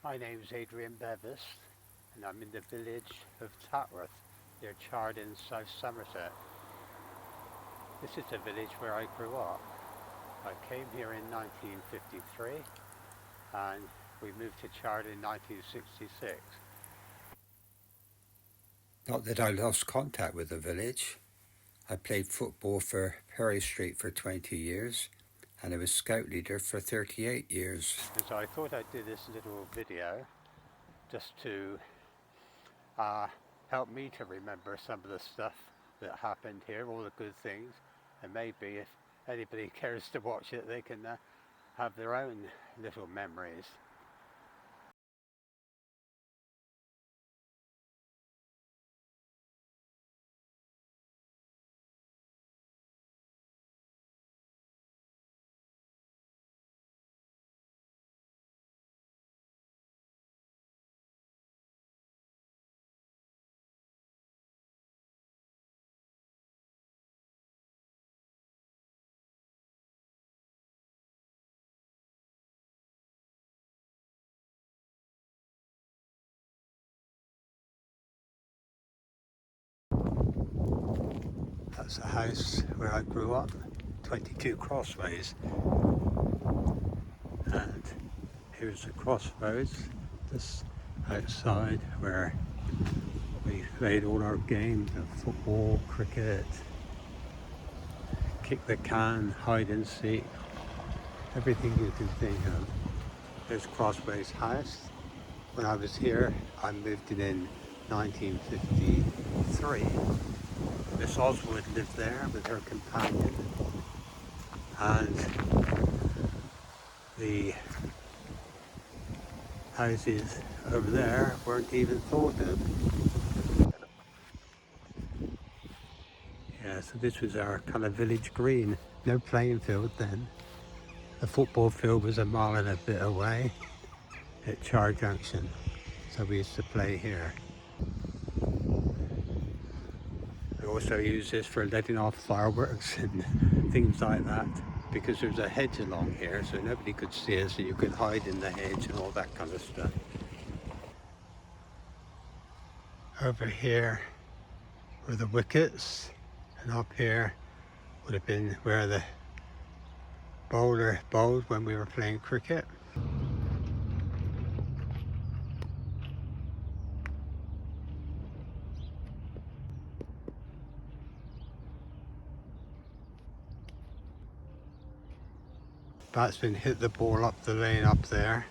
My name is Adrian Bevis and I'm in the village of Tatworth near Chardon, South Somerset. This is the village where I grew up. I came here in 1953 and we moved to Chardon in 1966. Not that I lost contact with the village. I played football for Perry Street for 20 years and I was scout leader for 38 years. And so I thought I'd do this little video just to help me to remember some of the stuff that happened here, all the good things, and maybe if anybody cares to watch it, they can have their own little memories. That's the house where I grew up, 22 Crossways. And here's the crossroads, just outside where we played all our games of football, cricket, kick the can, hide and seek, everything you can think of. There's Crossways House. When I was here, I moved in 1953. Miss Oswood lived there with her companion, and the houses over there weren't even thought of. Yeah, so this was our kind of village green. No playing field then. The football field was a mile and a bit away at Char Junction, so we used to play here. We also use this for letting off fireworks and things like that, because there's a hedge along here so nobody could see us, and you could hide in the hedge and all that kind of stuff. Over here were the wickets, and up here would have been where the bowler bowled when we were playing cricket. Batsman hit the ball up the lane up there,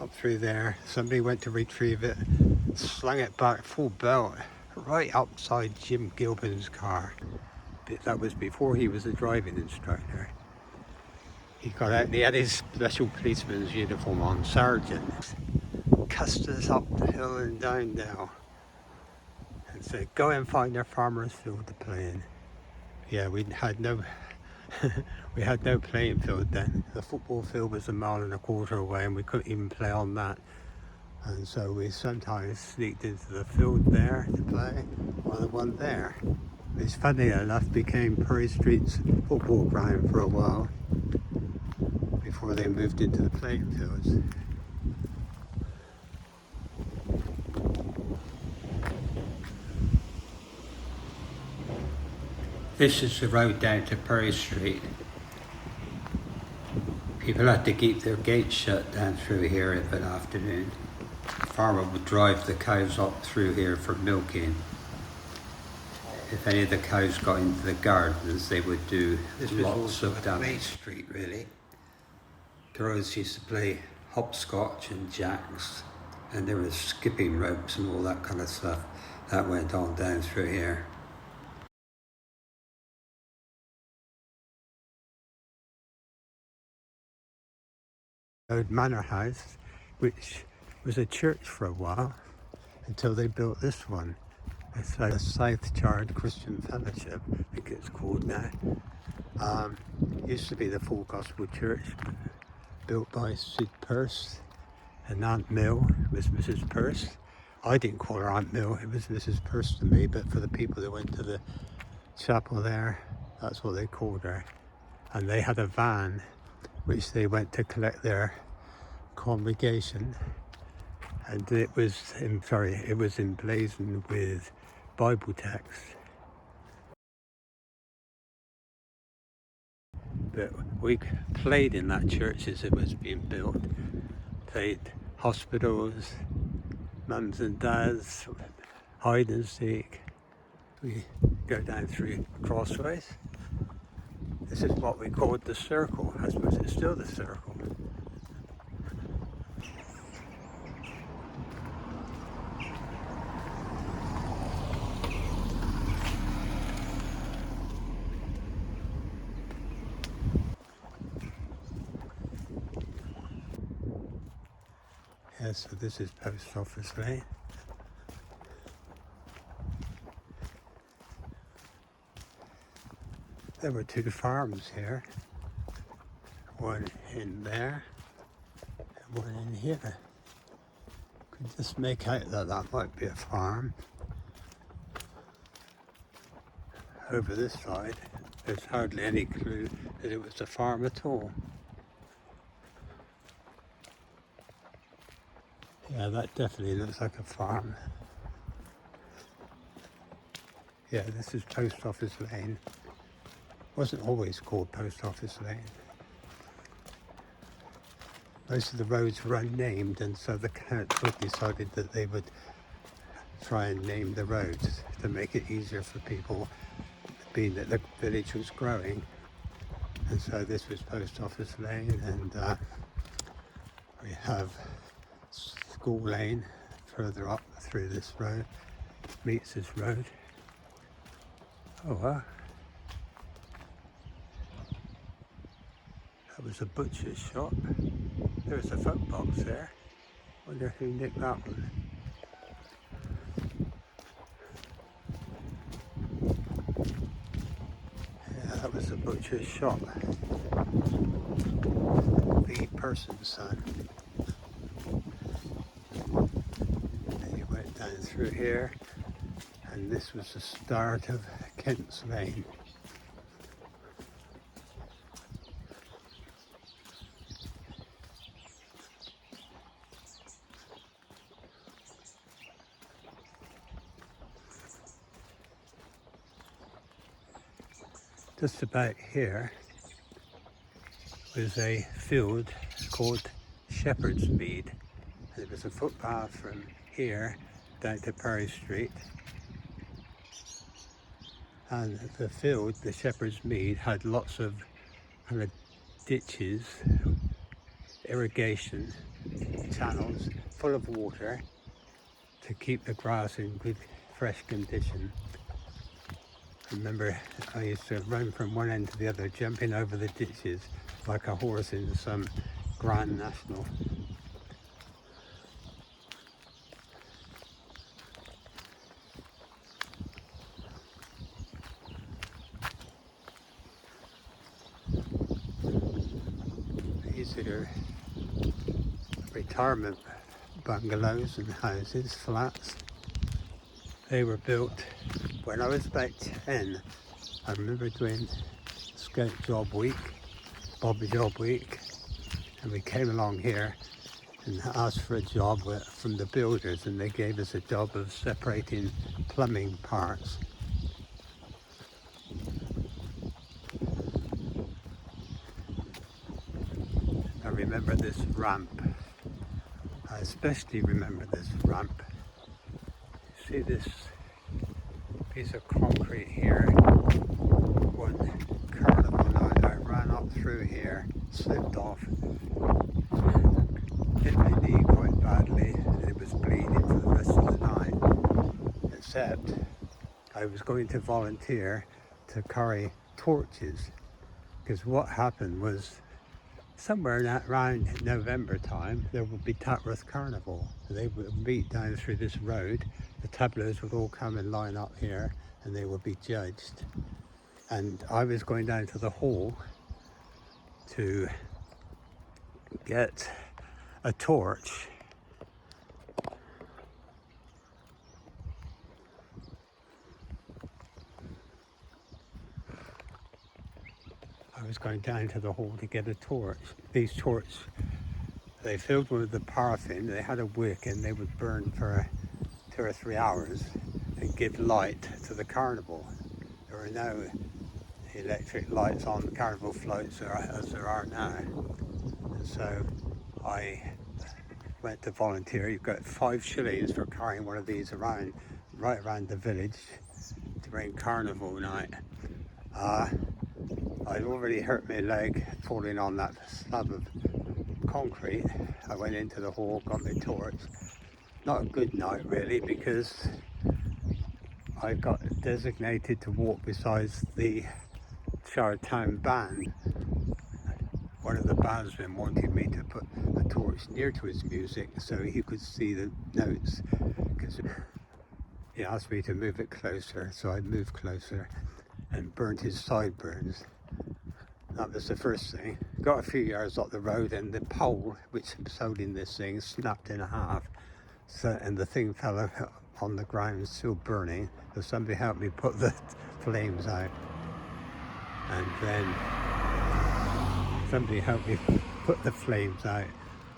up through there. Somebody went to retrieve it, slung it back full belt right outside Jim Gilpin's car. That was before he was a driving instructor. He got out and he had his special policeman's uniform on, sergeant. Cussed us up the hill and down now and said, go and find their farmer's field to play in. Yeah, we had no we had no playing field then. The football field was a mile and a quarter away and we couldn't even play on that. And so we sometimes sneaked into the field there to play, or the one there, which funny enough became Perry Street's football ground for a while before they moved into the playing fields. This is the road down to Perry Street. People had to keep their gates shut down through here of an afternoon. The farmer would drive the cows up through here for milking. If any of the cows got into the gardens, they would do lots of damage. Street, really. Girls used to play hopscotch and jacks, and there was skipping ropes and all that kind of stuff that went on down through here. Old Manor House, which was a church for a while until they built this one. It's like a South Chard Christian Fellowship, I think it's called now. Used to be the Full Gospel Church, built by Sid Peirce, and Aunt Mill was Mrs. Peirce. I didn't call her Aunt Mill, it was Mrs. Peirce to me, but for the people that went to the chapel there, that's what they called her. And they had a van which they went to collect their congregation, and it was emblazoned with Bible texts. But we played in that church as it was being built. Played hospitals, mums and dads, hide and seek. We go down through crossways. This is what we called the circle. I suppose it's still the circle. Yeah, so this is Post Office Lane. There were two farms here. One in there and one in here. Could just make out that that might be a farm. Over this side, there's hardly any clue that it was a farm at all. Yeah, that definitely looks like a farm. Yeah, this is Post Office Lane. Wasn't always called Post Office Lane. Most of the roads were unnamed, and so the council decided that they would try and name the roads to make it easier for people, being that the village was growing. And so this was Post Office Lane, and we have School Lane further up through this road, meets this road. Oh wow. That was a butcher's shop. There was a phone box there. Wonder who nicked that one. Yeah, that was a butcher's shop. The person's son. And you went down through here, and this was the start of Kent's Lane. Just about here was a field called Shepherd's Mead. There was a footpath from here down to Perry Street. And the field, the Shepherd's Mead, had lots of kind of ditches, irrigation channels full of water to keep the grass in good, fresh condition. I remember I used to run from one end to the other, jumping over the ditches like a horse in some Grand National. These are retirement bungalows and houses, flats. They were built when I was about 10. I remember doing Scout Job Week, Bob Job Week, and we came along here and asked for a job from the builders, and they gave us a job of separating plumbing parts. I remember this ramp. I especially remember this ramp. See this piece of concrete here? One carnival night I ran up through here, slipped off, hit my knee quite badly, and it was bleeding for the rest of the night. Except I was going to volunteer to carry torches, because what happened was somewhere around November time there would be Tatworth Carnival. They would meet down through this road. The tableaus would all come and line up here, and they would be judged. And I was going down to the hall to get a torch. I was going down to the hall to get a torch. These torches They filled one with the paraffin. They had a wick and they would burn for 2 or 3 hours and give light to the carnival. There were no electric lights on the carnival floats as there are now. And so I went to volunteer. You've got 5 shillings for carrying one of these around, right around the village during carnival night. I'd already hurt my leg falling on that slab of concrete. I went into the hall, got my torch. Not a good night really, because I got designated to walk beside the Town band. One of the bandsmen wanted me to put a torch near to his music so he could see the notes, because he asked me to move it closer, so I moved closer and burnt his sideburns. That was the first thing. Got a few yards up the road and the pole which was holding this thing snapped in half, so, and the thing fell on the ground still burning, so somebody helped me put the flames out. And then somebody helped me put the flames out,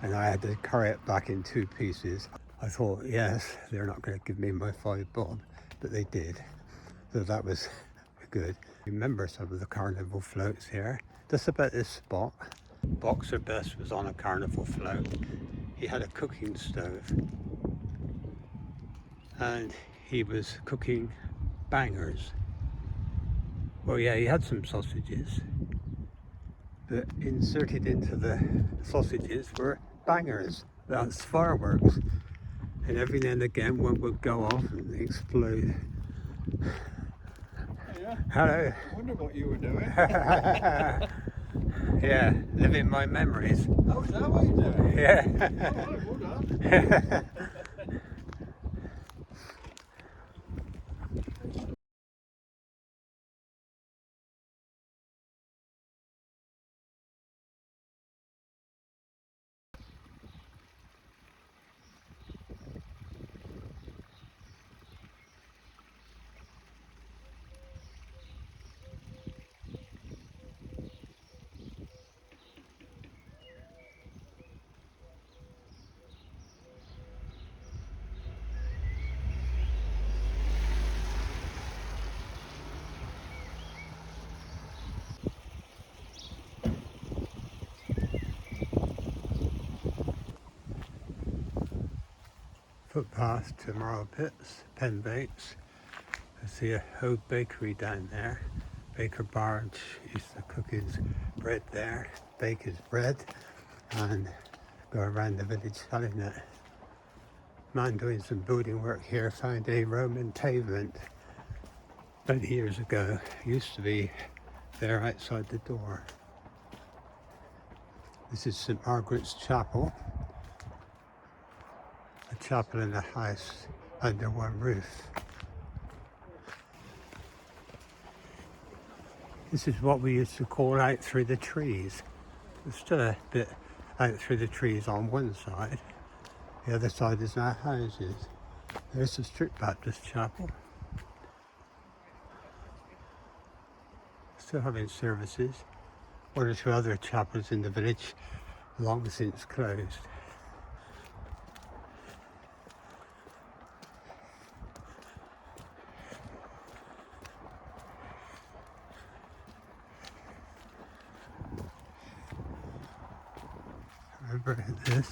and I had to carry it back in 2 pieces. I thought, yes, they're not going to give me my 5 bob, but they did. So that was good. Remember some of the carnival floats here. Just about this spot. Boxer Best was on a carnival float. He had a cooking stove and he was cooking bangers. Well, yeah, he had some sausages, but inserted into the sausages were bangers. That's fireworks. And every now and again one would go off and explode. Yeah. Hello. I wonder what you were doing. Yeah, living my memories. Oh, is that what you're doing? Yeah. Oh, right, well done. Footpath to Marl Pits, Pen Bakes. I see a old bakery down there. Baker Barge used to cook his bread there, bake his bread, and go around the village selling it. Man doing some building work here found a Roman pavement many years ago. Used to be there outside the door. This is St Margaret's Chapel. A chapel and a house under one roof. This is what we used to call out through the trees. There's still a bit out through the trees on one side. The other side is now houses. There's the Strict Baptist Chapel. Still having services. 1 or 2 other chapels in the village long since closed. Remember this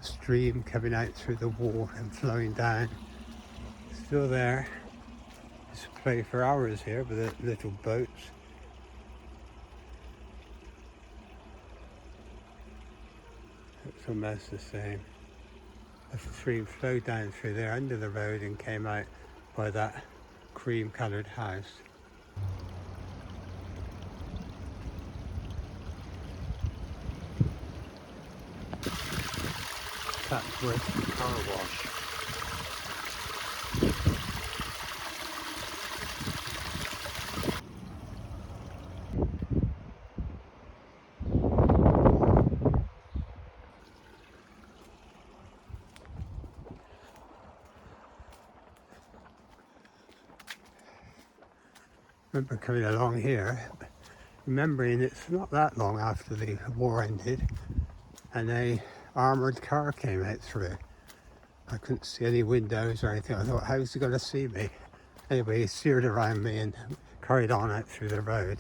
stream coming out through the wall and flowing down. Still there. Used to play for hours here with the little boats. It's almost the same. The stream flowed down through there under the road and came out by that cream coloured house. Tatworth car wash. Remember coming along here, remembering it's not that long after the war ended, and armoured car came out through. I couldn't see any windows or anything. I thought, how's he going to see me? Anyway, he steered around me and carried on out through the road.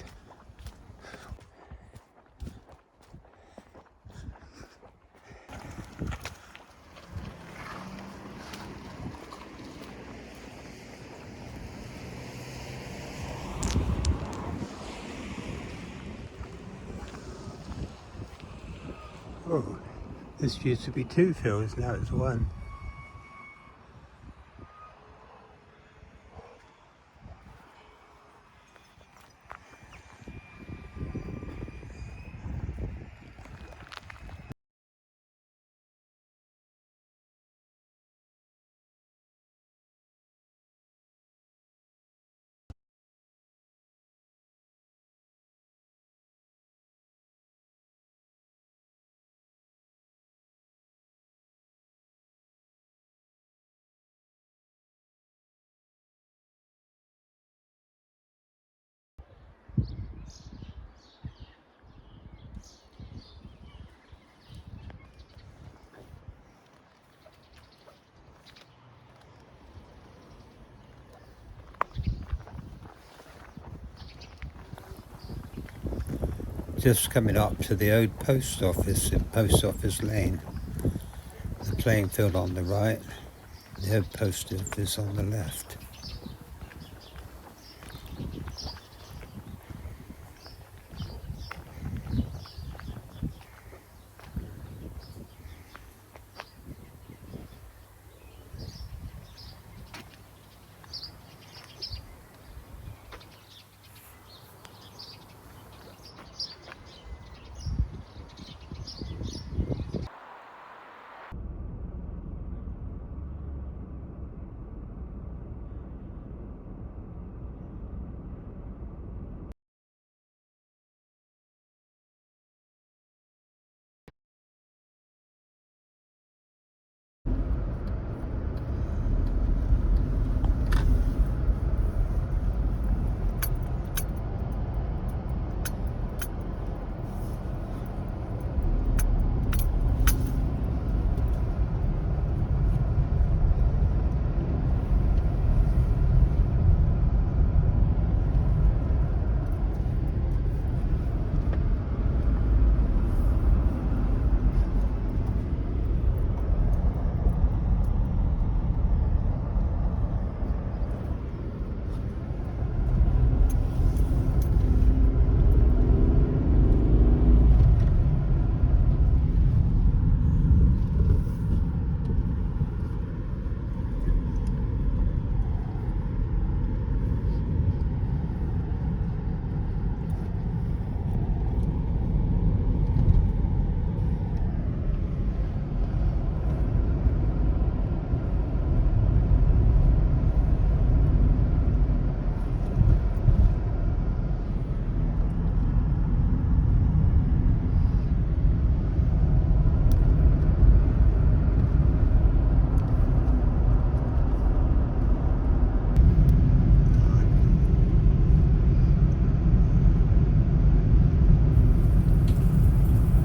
Oh, this used to be 2 fields, now it's 1. Just coming up to the old post office in Post Office Lane. The playing field on the right, the old post office on the left.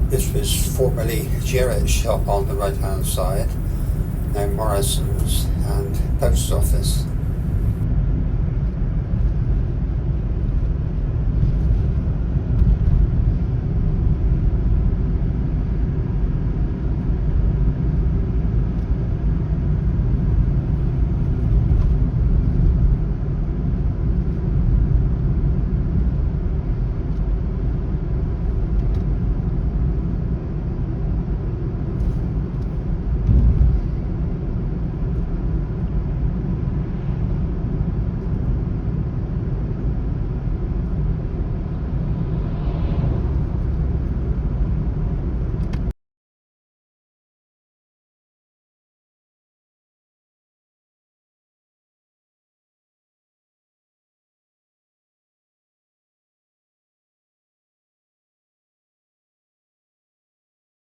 This was formerly Jarrett's shop on the right hand side, now Morrison's and Post Office.